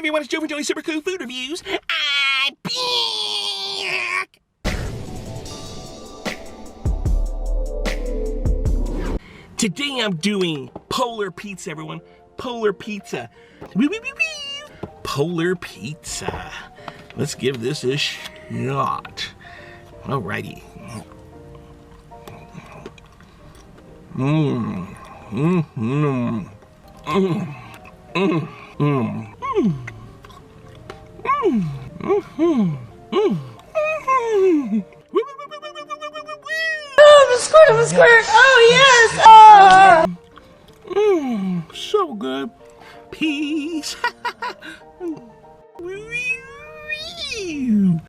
everyone, it's Joe from Joey's Super Cool Food Reviews. I'm back! Today I'm doing polar pizza, everyone. Polar pizza. Wee, wee, wee, wee. Polar pizza. Let's give this a shot. Alrighty. Mmm. Mmm. Mmm. Mmm. Mmm. Mmm. Oh, the squirt! Oh, yes! Oh! So good. Peace.